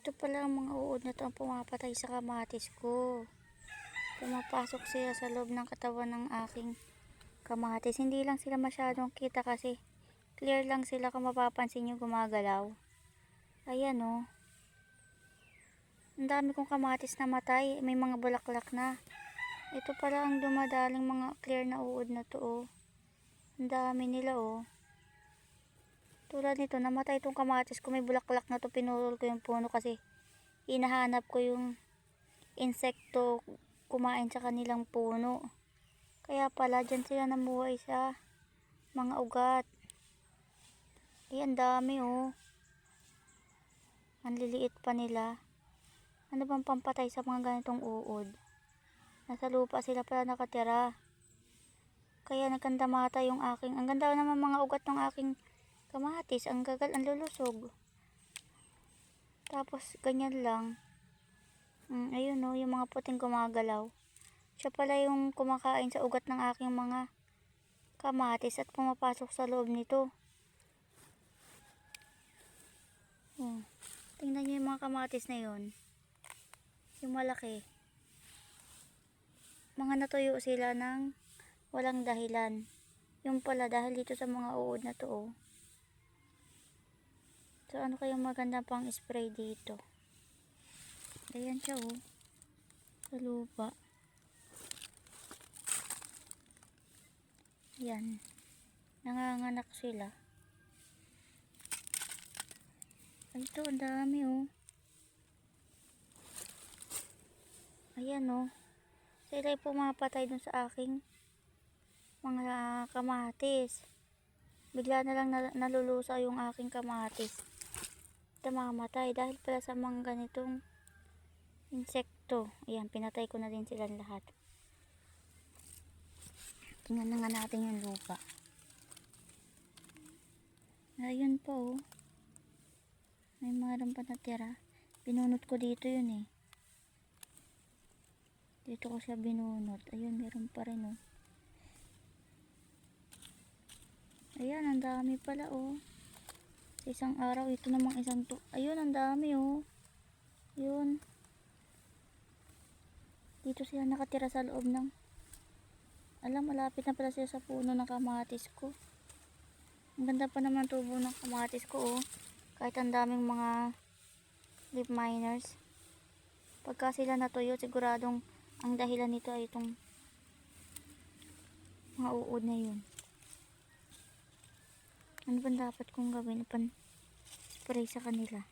Ito pala ang mga uod na to ang pumapatay sa kamatis ko. Pumapasok sila sa loob ng katawan ng aking kamatis. Hindi lang sila masyadong kita kasi clear lang sila, kung mapapansin nyo gumagalaw. Ayan o. Ang dami kong kamatis na matay. May mga bulaklak na. Ito pala ang dumadaling mga clear na uod na to o. Ang dami nila o. Tulad nito, namatay itong kamatis ko. May bulaklak na to. Pinurol ko yung puno kasi hinahanap ko yung insekto kumain sa kanilang puno. Kaya pala dyan sila namuhay sa mga ugat. Ayan, dami oh. Ang liliit pa nila. Ano bang pampatay sa mga ganitong uod? Nasa lupa sila pala nakatira. Kaya nagkandamata yung aking. Ang ganda naman mga ugat ng aking kamatis. Ang gagal, ang lulusog. Tapos ganyan lang. Ayun oh, yung mga puting gumagalaw. Siya pala yung kumakain sa ugat ng aking mga kamatis at pumapasok sa loob nito. Tingnan nyo yung mga kamatis na yun. Yung malaki. Mga natuyo sila ng walang dahilan. Yung pala dahil dito sa mga uod na to oh. So ano kayong maganda pang spray dito? Ayan siya oh. Sa lupa. Ayan. Nanganganak sila. Ay, ito ang dami oh. Ayan oh. Sila ay pumapatay dun sa aking mga kamatis. Bigla na lang nalulusaw yung aking kamatis. Mamatay dahil pala sa mga ganitong insekto. Ayan, pinatay ko na din silang lahat. Tingnan na nga natin yung lupa. Ayun po oh. May meron pa natira. Binunot ko dito yun eh. Dito ko siya binunot. Ayun, meron pa rin oh. Ayan, ang dami pala oh. Sa isang araw, ito namang isang to. Ayun, ang dami oh. Yun. Dito sila nakatira sa loob ng. Alam, malapit na pala sila sa puno ng kamatis ko. Ang ganda pa naman tubo ng kamatis ko oh. Kahit ang daming mga leaf miners. Pagka sila natuyo, siguradong ang dahilan nito ay itong mga uod na yun. Ano ba dapat kong gawin? Spray sa kanila.